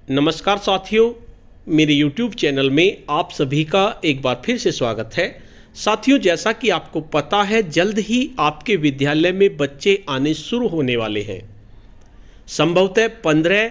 नमस्कार साथियों, मेरे YouTube चैनल में आप सभी का एक बार फिर से स्वागत है। साथियों, जैसा कि आपको पता है, जल्द ही आपके विद्यालय में बच्चे आने शुरू होने वाले हैं। संभवतः 15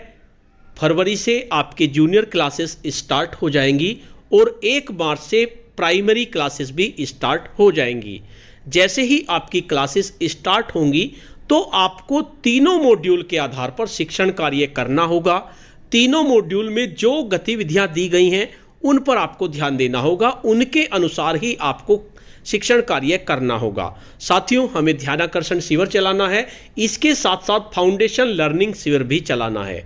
फरवरी से आपके जूनियर क्लासेस स्टार्ट हो जाएंगी और 1 मार्च से प्राइमरी क्लासेस भी स्टार्ट हो जाएंगी। जैसे ही आपकी क्लासेस स्टार्ट होंगी तो आपको तीनों मॉड्यूल के आधार पर शिक्षण कार्य करना होगा। तीनों मॉड्यूल में जो गतिविधियां दी गई हैं उन पर आपको ध्यान देना होगा, उनके अनुसार ही आपको शिक्षण कार्य करना होगा। साथियों, हमें ध्यानाकर्षण शिविर चलाना है, इसके साथ साथ फाउंडेशन लर्निंग शिविर भी चलाना है।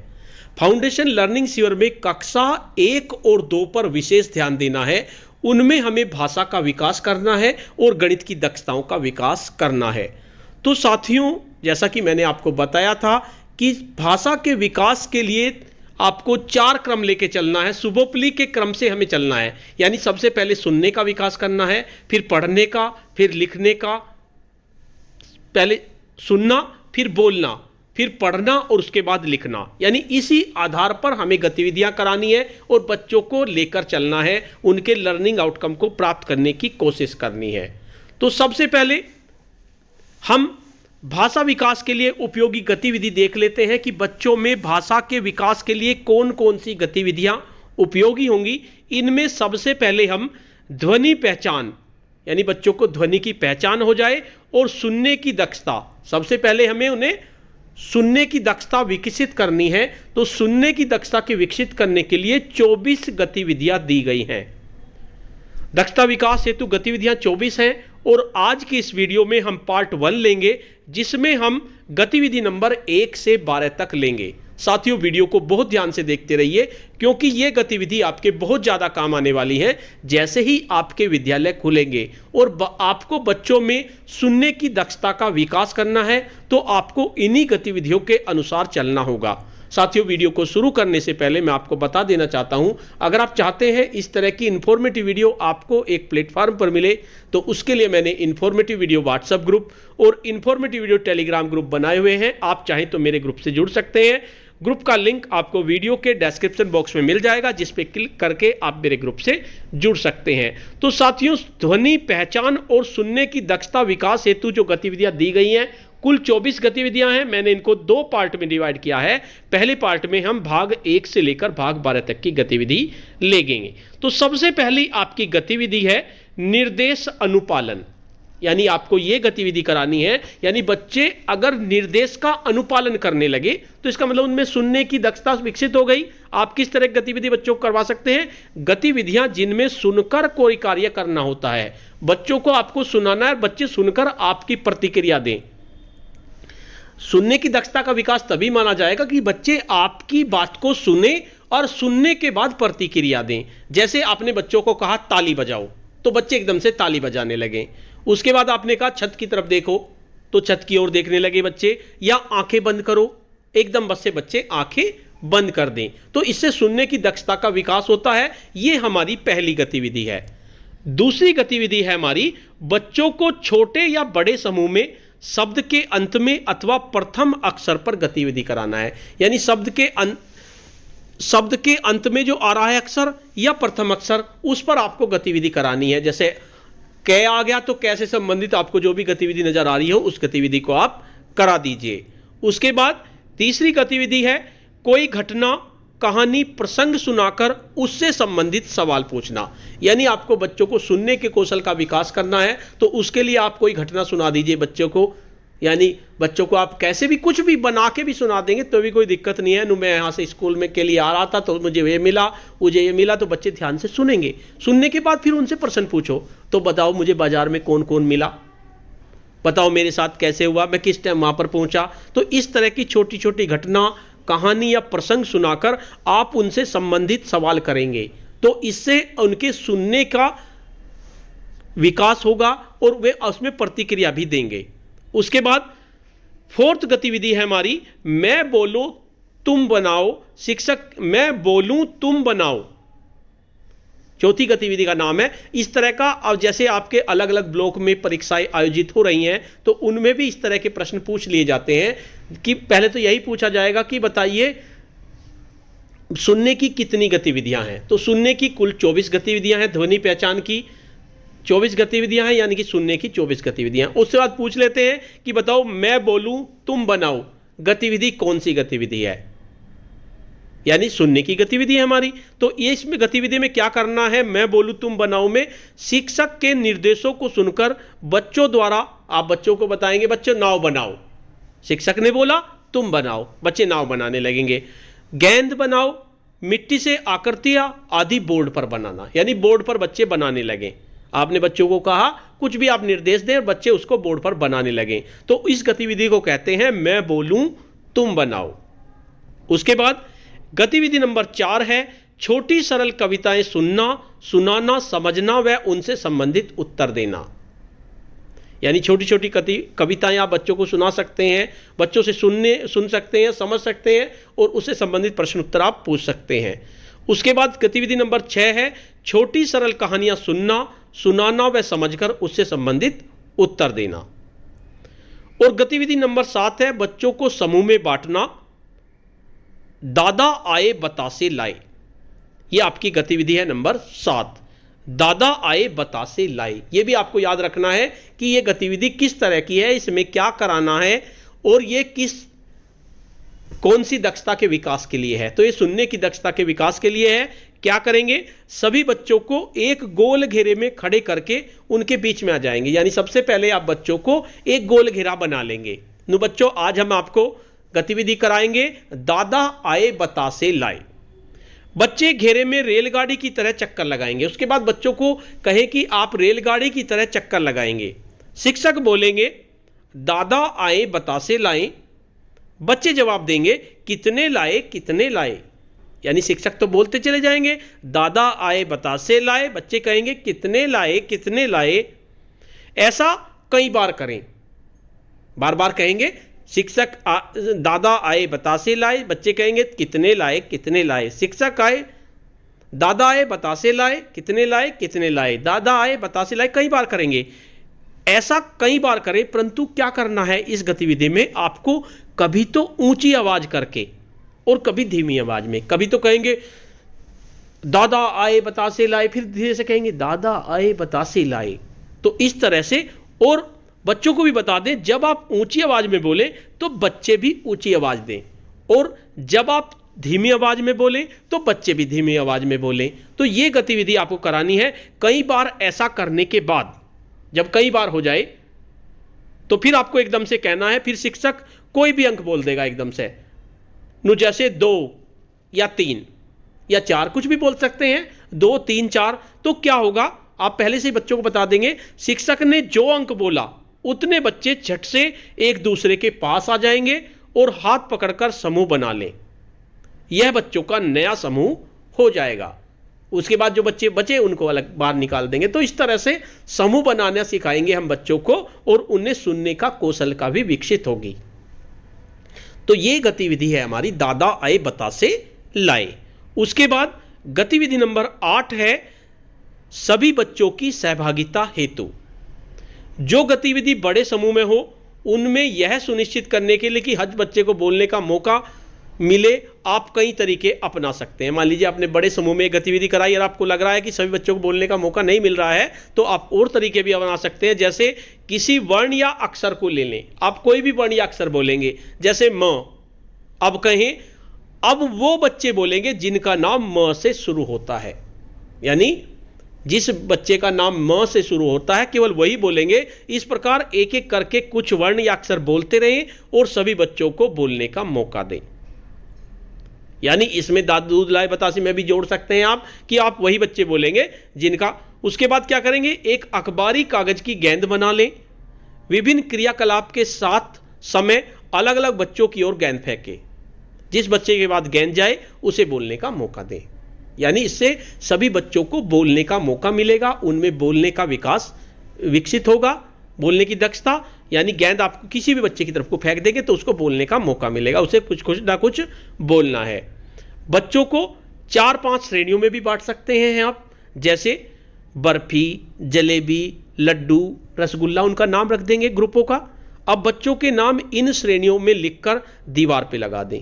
फाउंडेशन लर्निंग शिविर में कक्षा 1 और 2 पर विशेष ध्यान देना है। उनमें हमें भाषा का विकास करना है और गणित की दक्षताओं का विकास करना है। तो साथियों, जैसा कि मैंने आपको बताया था कि भाषा के विकास के लिए आपको 4 क्रम लेके चलना है। सुबोपली के क्रम से हमें चलना है, यानी सबसे पहले सुनने का विकास करना है, फिर पढ़ने का, फिर लिखने का। पहले सुनना, फिर बोलना, फिर पढ़ना और उसके बाद लिखना, यानी इसी आधार पर हमें गतिविधियां करानी है और बच्चों को लेकर चलना है, उनके लर्निंग आउटकम को प्राप्त करने की कोशिश करनी है। तो सबसे पहले हम भाषा विकास के लिए उपयोगी गतिविधि देख लेते हैं कि बच्चों में भाषा के विकास के लिए कौन कौन सी गतिविधियां उपयोगी होंगी। इनमें सबसे पहले हम ध्वनि पहचान, यानी बच्चों को ध्वनि की पहचान हो जाए, और सुनने की दक्षता। सबसे पहले हमें उन्हें सुनने की दक्षता विकसित करनी है। तो सुनने की दक्षता के विकसित करने के लिए 24 गतिविधियां दी गई हैं। दक्षता विकास हेतु गतिविधियां 24 हैं और आज की इस वीडियो में हम पार्ट 1 लेंगे, जिसमें हम गतिविधि नंबर 1 से 12 तक लेंगे। साथियों, वीडियो को बहुत ध्यान से देखते रहिए, क्योंकि ये गतिविधि आपके बहुत ज़्यादा काम आने वाली है जैसे ही आपके विद्यालय खुलेंगे। और आपको बच्चों में सुनने की दक्षता का विकास करना है, तो आपको इन्हीं गतिविधियों के अनुसार चलना होगा। साथियों, वीडियो को शुरू करने से पहले मैं आपको बता देना चाहता हूं, अगर आप चाहते हैं इस तरह की इन्फॉर्मेटिव वीडियो आपको एक प्लेटफॉर्म पर मिले, तो उसके लिए मैंने इन्फॉर्मेटिव वीडियो व्हाट्सएप ग्रुप और इन्फॉर्मेटिव वीडियो टेलीग्राम ग्रुप बनाए हुए हैं। आप चाहें तो मेरे ग्रुप से जुड़ सकते हैं। ग्रुप का लिंक आपको वीडियो के डिस्क्रिप्शन बॉक्स में मिल जाएगा, जिस पे क्लिक करके आप मेरे ग्रुप से जुड़ सकते हैं। तो साथियों, ध्वनि पहचान और सुनने की दक्षता विकास हेतु जो गतिविधियां दी गई हैं, कुल 24 गतिविधियां हैं। मैंने इनको 2 पार्ट में डिवाइड किया है। पहले पार्ट में हम भाग 1 से लेकर भाग 12 तक की गतिविधि लेंगे। तो सबसे पहली आपकी गतिविधि है निर्देश अनुपालन, यानी आपको यह गतिविधि करानी है। यानी बच्चे अगर निर्देश का अनुपालन करने लगे तो इसका मतलब उनमें सुनने की दक्षता विकसित हो गई। आप किस तरह की गतिविधि बच्चों को करवा सकते हैं? गतिविधियां जिनमें सुनकर कोई कार्य करना होता है। बच्चों को आपको सुनाना है, बच्चे सुनकर आपकी प्रतिक्रिया दें। सुनने की दक्षता का विकास तभी माना जाएगा कि बच्चे आपकी बात को सुने और सुनने के बाद प्रतिक्रिया दें। जैसे आपने बच्चों को कहा ताली बजाओ, तो बच्चे एकदम से ताली बजाने लगे। उसके बाद आपने कहा छत की तरफ देखो, तो छत की ओर देखने लगे बच्चे। या आंखें बंद करो, एकदम बस से बच्चे आंखें बंद कर दें। तो इससे सुनने की दक्षता का विकास होता है। यह हमारी पहली गतिविधि है। दूसरी गतिविधि है हमारी, बच्चों को छोटे या बड़े समूह में शब्द के अंत में अथवा प्रथम अक्षर पर गतिविधि कराना है। यानी शब्द के अंत में जो आ रहा है अक्षर या प्रथम अक्षर, उस पर आपको गतिविधि करानी है। जैसे कै आ गया तो कै से संबंधित आपको जो भी गतिविधि नजर आ रही हो उस गतिविधि को आप करा दीजिए। उसके बाद तीसरी गतिविधि है कोई घटना, कहानी, प्रसंग सुनाकर उससे संबंधित सवाल पूछना। यानी आपको बच्चों को सुनने के कौशल का विकास करना है, तो उसके लिए आप कोई घटना सुना दीजिए बच्चों को। यानी बच्चों को आप कैसे भी कुछ भी बना के भी सुना देंगे तो भी कोई दिक्कत नहीं है। मैं यहाँ से स्कूल में के लिए आ रहा था तो मुझे ये मिला, मुझे ये मिला, तो बच्चे ध्यान से सुनेंगे। सुनने के बाद फिर उनसे प्रश्न पूछो, तो बताओ मुझे बाजार में कौन कौन मिला, बताओ मेरे साथ कैसे हुआ, मैं किस टाइम वहाँ पर पहुँचा। तो इस तरह की छोटी छोटी घटना, कहानी या प्रसंग सुनाकर आप उनसे संबंधित सवाल करेंगे, तो इससे उनके सुनने का विकास होगा और वे उसमें प्रतिक्रिया भी देंगे। उसके बाद 4th गतिविधि है हमारी, मैं बोलूं तुम बनाओ शिक्षक, मैं बोलूं तुम बनाओ। चौथी गतिविधि का नाम है। इस तरह का, अब जैसे आपके अलग अलग ब्लॉक में परीक्षाएं आयोजित हो रही हैं, तो उनमें भी इस तरह के प्रश्न पूछ लिए जाते हैं कि पहले तो यही पूछा जाएगा कि बताइए सुनने की कितनी गतिविधियां हैं? तो सुनने की कुल 24 गतिविधियां हैं, ध्वनि पहचान की 24 गतिविधियां हैं, यानी कि सुनने की 24 गतिविधियां। उसके बाद पूछ लेते हैं कि बताओ मैं बोलूं तुम बनाओ, गतिविधि कौन सी गतिविधि है? यानी सुनने की गतिविधि है हमारी। तो ये इसमें गतिविधि में क्या करना है? मैं बोलूं तुम बनाओ में शिक्षक के निर्देशों को सुनकर बच्चों द्वारा, आप बच्चों को बताएंगे बच्चों नाव बनाओ, शिक्षक ने बोला तुम बनाओ, बच्चे नाव बनाने लगेंगे। गेंद बनाओ, मिट्टी से आकृतियां आदि बोर्ड पर बनाना, यानी बोर्ड पर बच्चे बनाने लगे। आपने बच्चों को कहा कुछ भी आप निर्देश दें और बच्चे उसको बोर्ड पर बनाने लगे, तो इस गतिविधि को कहते हैं मैं बोलूं तुम बनाओ। उसके बाद गतिविधि नंबर 4 है छोटी सरल कविताएं सुनना, सुनाना, समझना व उनसे संबंधित उत्तर देना। यानी छोटी छोटी कविताएं आप बच्चों को सुना सकते हैं, बच्चों से सुन सकते हैं, समझ सकते हैं और उससे संबंधित प्रश्न उत्तर आप पूछ सकते हैं। उसके बाद गतिविधि नंबर 6 है छोटी सरल कहानियां सुनना, सुनाना व समझकर उससे संबंधित उत्तर देना। और गतिविधि नंबर 7 है बच्चों को समूह में बांटना, दादा आए बतासे लाए। ये आपकी गतिविधि है नंबर 7, दादा आए बतासे लाए। ये भी आपको याद रखना है कि ये गतिविधि किस तरह की है, इसमें क्या कराना है और ये कौन सी दक्षता के विकास के लिए है। तो ये सुनने की दक्षता के विकास के लिए है। क्या करेंगे? सभी बच्चों को एक गोल घेरे में खड़े करके उनके बीच में आ जाएंगे। यानी सबसे पहले आप बच्चों को एक गोल घेरा बना लेंगे। नो बच्चों, आज हम आपको गतिविधि कराएंगे दादा आए बतासे लाए। बच्चे घेरे में रेलगाड़ी की तरह चक्कर लगाएंगे। उसके बाद बच्चों को कहें कि आप रेलगाड़ी की तरह चक्कर लगाएंगे। शिक्षक बोलेंगे दादा आए बतासे लाए, बच्चे जवाब देंगे कितने लाए कितने लाए। यानी शिक्षक तो बोलते चले जाएंगे दादा आए बतासे लाए, बच्चे कहेंगे कितने लाए कितने लाए। ऐसा कई बार करें, बार बार कहेंगे शिक्षक दादा आए बतासे लाए, बच्चे कहेंगे कितने लाए कितने लाए। शिक्षक आए, दादा आए बतासे लाए, कितने लाए कितने लाए, दादा आए बतासे लाए। कई बार करेंगे, ऐसा कई बार करें। परंतु क्या करना है इस गतिविधि में? आपको कभी तो ऊंची आवाज करके और कभी धीमी आवाज में। कभी तो कहेंगे दादा आए बतासे लाए, फिर धीरे से कहेंगे दादा आए बतासे लाए। तो इस तरह से, और बच्चों को भी बता दें जब आप ऊंची आवाज में बोलें तो बच्चे भी ऊंची आवाज दें, और जब आप धीमी आवाज में बोलें तो बच्चे भी धीमी आवाज में बोलें। तो ये गतिविधि आपको करानी है। कई बार ऐसा करने के बाद, जब कई बार हो जाए तो फिर आपको एकदम से कहना है। फिर शिक्षक कोई भी अंक बोल देगा एकदम से, जैसे 2 या 3 या 4, कुछ भी बोल सकते हैं, 2 3 4। तो क्या होगा, आप पहले से ही बच्चों को बता देंगे शिक्षक ने जो अंक बोला उतने बच्चे झट से एक दूसरे के पास आ जाएंगे और हाथ पकड़कर समूह बना लें। यह बच्चों का नया समूह हो जाएगा। उसके बाद जो बच्चे बचे उनको अलग बाहर निकाल देंगे। तो इस तरह से समूह बनाना सिखाएंगे हम बच्चों को, और उन्हें सुनने का कौशल का भी विकसित होगी। तो ये गतिविधि है हमारी दादा आए बतासे लाए। उसके बाद गतिविधि नंबर 8 है सभी बच्चों की सहभागिता हेतु। जो गतिविधि बड़े समूह में हो उनमें यह सुनिश्चित करने के लिए कि हर बच्चे को बोलने का मौका मिले, आप कई तरीके अपना सकते हैं। मान लीजिए आपने बड़े समूह में गतिविधि कराई और आपको लग रहा है कि सभी बच्चों को बोलने का मौका नहीं मिल रहा है, तो आप और तरीके भी अपना सकते हैं। जैसे किसी वर्ण या अक्षर को ले लें, आप कोई भी वर्ण या अक्षर बोलेंगे, जैसे म। अब कहें, अब वो बच्चे बोलेंगे जिनका नाम म से शुरू होता है। यानी जिस बच्चे का नाम म से शुरू होता है केवल वही बोलेंगे। इस प्रकार एक एक करके कुछ वर्ण या अक्षर बोलते रहें और सभी बच्चों को बोलने का मौका दें। यानी इसमें दादा दूध लाए बतासे में भी जोड़ सकते हैं आप कि आप वही बच्चे बोलेंगे जिनका। उसके बाद क्या करेंगे, एक अखबारी कागज की गेंद बना लें। विभिन्न क्रियाकलाप के साथ समय अलग अलग बच्चों की ओर गेंद फेंके। जिस बच्चे के बाद गेंद जाए उसे बोलने का मौका दें। यानी इससे सभी बच्चों को बोलने का मौका मिलेगा, उनमें बोलने का विकास विकसित होगा, बोलने की दक्षता। यानी गेंद आपको किसी भी बच्चे की तरफ को फेंक देंगे तो उसको बोलने का मौका मिलेगा, उसे कुछ ना कुछ बोलना है। बच्चों को 4-5 श्रेणियों में भी बांट सकते हैं आप, जैसे बर्फी, जलेबी, लड्डू, रसगुल्ला, उनका नाम रख देंगे ग्रुपों का। अब बच्चों के नाम इन श्रेणियों में लिखकर दीवार पे लगा दें।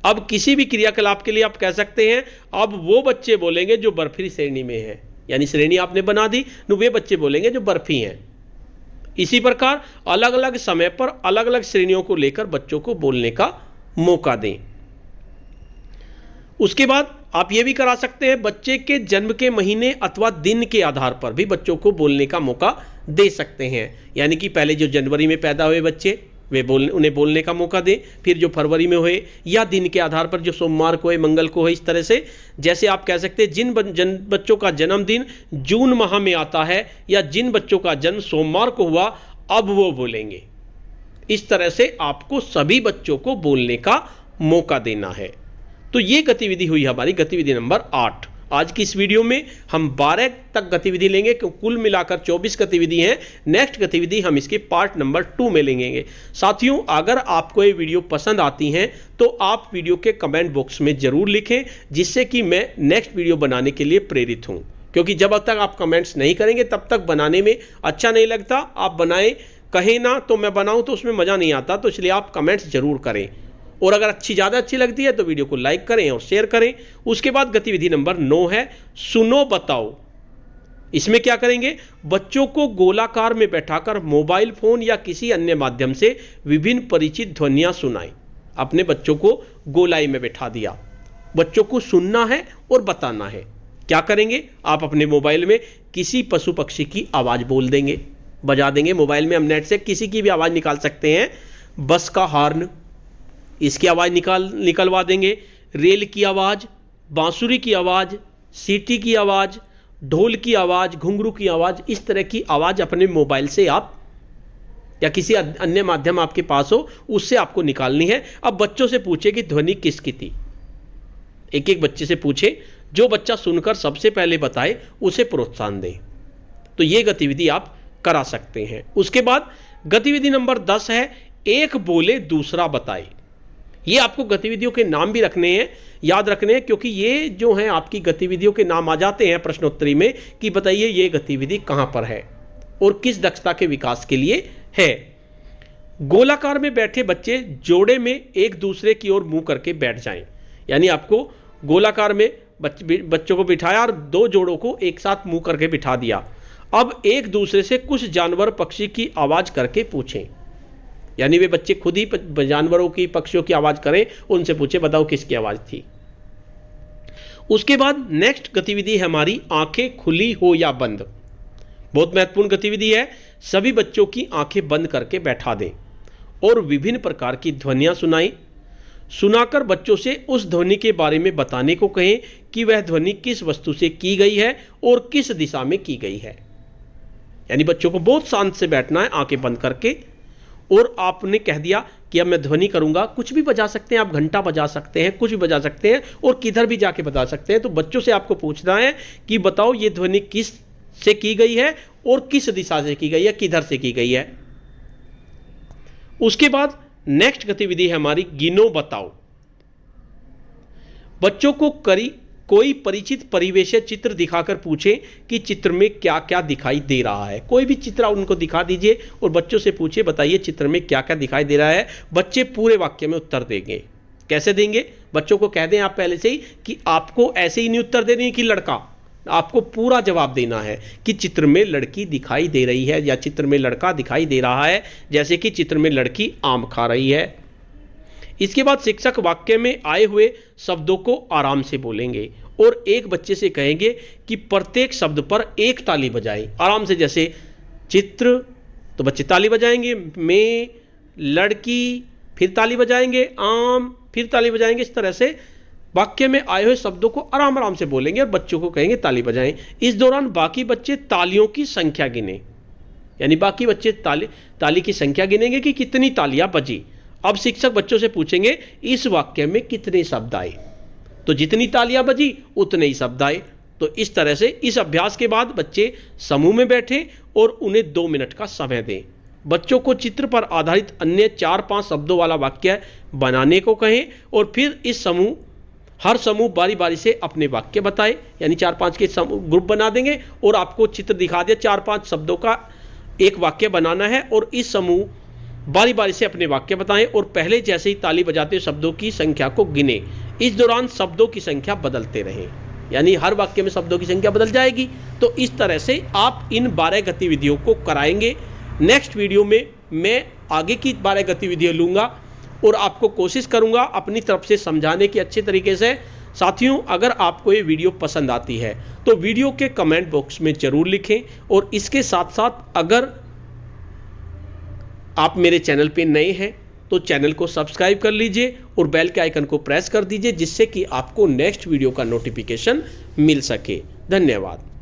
अब किसी भी क्रियाकलाप के लिए आप कह सकते हैं अब वो बच्चे बोलेंगे जो बर्फी श्रेणी में है, यानी श्रेणी आपने बना दी, तो वे बच्चे बोलेंगे जो बर्फी हैं। इसी प्रकार अलग अलग समय पर अलग अलग श्रेणियों को लेकर बच्चों को बोलने का मौका दें। उसके बाद आप ये भी करा सकते हैं बच्चे के जन्म के महीने अथवा दिन के आधार पर भी बच्चों को बोलने का मौका दे सकते हैं। यानी कि पहले जो जनवरी में पैदा हुए बच्चे वे उन्हें बोलने का मौका दें, फिर जो फरवरी में हुए या दिन के आधार पर जो सोमवार को है, मंगल को है, इस तरह से। जैसे आप कह सकते हैं जिन बच्चों का जन्मदिन जून माह में आता है या जिन बच्चों का जन्म सोमवार को हुआ अब वो बोलेंगे। इस तरह से आपको सभी बच्चों को बोलने का मौका देना है। तो ये गतिविधि हुई हमारी गतिविधि नंबर 8। आज की इस वीडियो में हम 12 तक गतिविधि लेंगे, कुल मिलाकर 24 गतिविधि हैं। नेक्स्ट गतिविधि हम इसके पार्ट नंबर 2 में लेंगे। साथियों, अगर आपको ये वीडियो पसंद आती हैं तो आप वीडियो के कमेंट बॉक्स में ज़रूर लिखें, जिससे कि मैं नेक्स्ट वीडियो बनाने के लिए प्रेरित हूँ। क्योंकि जब तक आप कमेंट्स नहीं करेंगे तब तक बनाने में अच्छा नहीं लगता। आप बनाएं, कहें ना तो मैं बनाऊँ तो उसमें मज़ा नहीं आता, तो इसलिए आप कमेंट्स ज़रूर करें। और अगर ज़्यादा अच्छी लगती है तो वीडियो को लाइक करें और शेयर करें। उसके बाद गतिविधि नंबर 9 है सुनो बताओ। इसमें क्या करेंगे, बच्चों को गोलाकार में बैठाकर मोबाइल फोन या किसी अन्य माध्यम से विभिन्न परिचित ध्वनियां सुनाएं। अपने बच्चों को गोलाई में बैठा दिया, बच्चों को सुनना है और बताना है। क्या करेंगे, आप अपने मोबाइल में किसी पशु पक्षी की आवाज़ बोल देंगे, बजा देंगे। मोबाइल में हम नेट से किसी की भी आवाज़ निकाल सकते हैं। बस का हॉर्न, इसकी आवाज़ निकलवा देंगे। रेल की आवाज़, बांसुरी की आवाज़, सीटी की आवाज़, ढोल की आवाज़, घुंघरू की आवाज़, इस तरह की आवाज़ अपने मोबाइल से आप या किसी अन्य माध्यम आपके पास हो उससे आपको निकालनी है। अब बच्चों से पूछे कि ध्वनि किसकी थी। एक एक बच्चे से पूछे, जो बच्चा सुनकर सबसे पहले बताए उसे प्रोत्साहन दें। तो ये गतिविधि आप करा सकते हैं। उसके बाद गतिविधि नंबर 10 है एक बोले दूसरा बताए। ये आपको गतिविधियों के नाम भी रखने हैं, याद रखने हैं, क्योंकि ये जो हैं आपकी गतिविधियों के नाम आ जाते हैं प्रश्नोत्तरी में कि बताइए ये गतिविधि कहाँ पर है और किस दक्षता के विकास के लिए है। गोलाकार में बैठे बच्चे जोड़े में एक दूसरे की ओर मुंह करके बैठ जाएं। यानी आपको गोलाकार में बच्चों को बिठाया और 2 जोड़ों को एक साथ मुंह करके बिठा दिया। अब एक दूसरे से कुछ जानवर पक्षी की आवाज़ करके पूछें। यानी वे बच्चे खुद ही जानवरों की, पक्षियों की आवाज़ करें, उनसे पूछे बताओ किसकी आवाज़ थी। उसके बाद नेक्स्ट गतिविधि है हमारी आंखें खुली हो या बंद। बहुत महत्वपूर्ण गतिविधि है। सभी बच्चों की आंखें बंद करके बैठा दें और विभिन्न प्रकार की ध्वनियाँ सुनाएं। सुनाकर बच्चों से उस ध्वनि के बारे में बताने को कहें कि वह ध्वनि किस वस्तु से की गई है और किस दिशा में की गई है। यानी बच्चों को बहुत शांत से बैठना है, आंखें बंद करके। और आपने कह दिया कि अब मैं ध्वनि करूंगा, कुछ भी बजा सकते हैं आप, घंटा बजा सकते हैं, कुछ भी बजा सकते हैं और किधर भी जाके बता सकते हैं। तो बच्चों से आपको पूछना है कि बताओ ये ध्वनि किस से की गई है और किस दिशा से की गई है, किधर से की गई है। उसके बाद नेक्स्ट गतिविधि है हमारी गिनो बताओ। बच्चों को कोई परिचित परिवेश या चित्र दिखाकर पूछें कि चित्र में क्या क्या दिखाई दे रहा है। कोई भी चित्र उनको दिखा दीजिए और बच्चों से पूछिए बताइए चित्र में क्या क्या दिखाई दे रहा है। बच्चे पूरे वाक्य में उत्तर देंगे। कैसे देंगे, बच्चों को कह दें आप पहले से ही कि आपको ऐसे ही नहीं उत्तर देनी कि लड़का, आपको पूरा जवाब देना है कि चित्र में लड़की दिखाई दे रही है या चित्र में लड़का दिखाई दे रहा है। जैसे कि चित्र में लड़की आम खा रही है। इसके बाद शिक्षक वाक्य में आए हुए शब्दों को आराम से बोलेंगे और एक बच्चे से कहेंगे कि प्रत्येक शब्द पर एक ताली बजाएं आराम से। जैसे चित्र तो बच्चे ताली बजाएंगे, में, लड़की फिर ताली बजाएंगे, आम फिर ताली बजाएंगे। इस तरह से वाक्य में आए हुए शब्दों को आराम आराम से बोलेंगे और बच्चों को कहेंगे ताली बजाएं। इस दौरान बाकी बच्चे तालियों की संख्या गिने। यानी बाकी बच्चे ताली की संख्या गिनेंगे कि कितनी तालियां बजी। अब शिक्षक बच्चों से पूछेंगे इस वाक्य में कितने शब्द आए, तो जितनी तालियां बजी उतने ही शब्द आए। तो इस तरह से इस अभ्यास के बाद बच्चे समूह में बैठें और उन्हें 2 मिनट का समय दें। बच्चों को चित्र पर आधारित अन्य 4-5 शब्दों वाला वाक्य बनाने को कहें और फिर हर समूह बारी बारी से अपने वाक्य बताए। यानी 4-5 के ग्रुप बना देंगे और आपको चित्र दिखा दिया, 4-5 शब्दों का एक वाक्य बनाना है और इस समूह बारी बारी से अपने वाक्य बताएं और पहले जैसे ही ताली बजाते शब्दों की संख्या को गिने। इस दौरान शब्दों की संख्या बदलते रहें, यानी हर वाक्य में शब्दों की संख्या बदल जाएगी। तो इस तरह से आप इन 12 गतिविधियों को कराएंगे। नेक्स्ट वीडियो में मैं आगे की 12 गतिविधियाँ लूँगा और आपको कोशिश करूँगा अपनी तरफ से समझाने की अच्छे तरीके से। साथियों, अगर आपको ये वीडियो पसंद आती है तो वीडियो के कमेंट बॉक्स में ज़रूर लिखें, और इसके साथ साथ अगर आप मेरे चैनल पे नए हैं तो चैनल को सब्सक्राइब कर लीजिए और बेल के आइकन को प्रेस कर दीजिए, जिससे कि आपको नेक्स्ट वीडियो का नोटिफिकेशन मिल सके। धन्यवाद।